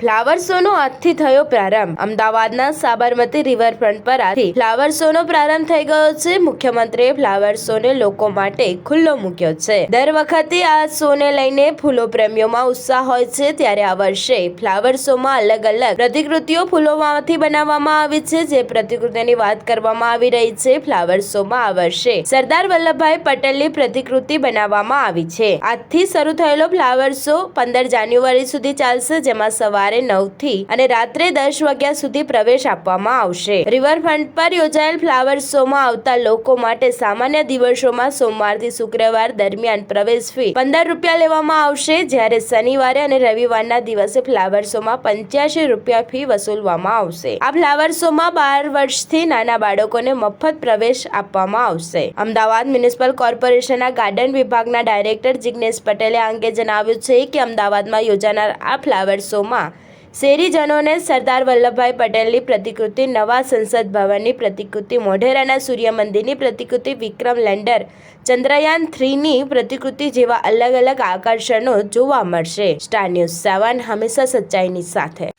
Flower શોનો આજથી થયો પ્રારંભ। અમદાવાદના સાબરમતી રિવરફ્રન્ટ પર આજથી ફ્લાવર શોનો પ્રારંભ થઈ ગયો છે। મુખ્યમંત્રીએ ફ્લાવર શોને લોકો માટે ખુલ્લો મૂક્યો છે। દર વખતે આ શોને લઈને ફૂલો પ્રેમીઓમાં ઉત્સાહ હોય છે, ત્યારે આ વર્ષે ફ્લાવર શોમાં અલગ અલગ પ્રતિકૃતિઓ ફૂલોમાંથી બનાવવામાં આવી છે, જે પ્રતિકૃતિની વાત કરવામાં આવી રહી છે। ફ્લાવર શોમાં આ વર્ષે સરદાર વલ્લભભાઈ પટેલની પ્રતિકૃતિ બનાવવામાં આવી છે। આજથી શરૂ થયેલો ફ્લાવર શો 15 જાન્યુઆરી સુધી ચાલશે, જેમાં સવારે 9 થી અને રાત્રે 10 વાગ્યા સુધી પ્રવેશ આપવામાં આવશે। રિવરફ્રન્ટ પર યોજાયેલ ફ્લાવર શોમાં આવતા લોકો માટે સામાન્ય દિવસોમાં સોમવારથી શુક્રવાર દરમિયાન પ્રવેશ ફી 15 રૂપિયા લેવામાં આવશે, જ્યારે શનિવારે અને રવિવારના દિવસે ફ્લાવર શોમાં 85 રૂપિયા ફી વસૂલવામાં આવશે। આ ફ્લાવર શોમાં 12 વર્ષથી નાના બાળકોને મફત પ્રવેશ આપવામાં આવશે। અમદાવાદ મ્યુનિસિપલ કોર્પોરેશનના ગાર્ડન વિભાગના ડાયરેક્ટર જિગ્નેશ પટેલે આ અંગે જણાવ્યું છે કે અમદાવાદમાં યોજાનાર આ ફ્લાવર શોમાં શહેરીજનોને સરદાર વલ્લભભાઈ પટેલની પ્રતિકૃતિ, નવા સંસદ ભવનની પ્રતિકૃતિ, મોઢેરાના સૂર્ય મંદિરની પ્રતિકૃતિ, વિક્રમ લેન્ડર, ચંદ્રયાન 3ની પ્રતિકૃતિ જેવા અલગ અલગ આકર્ષણો જોવા મળશે। સ્ટાર ન્યૂઝ 7 હંમેશા સચ્ચાઈની સાથે।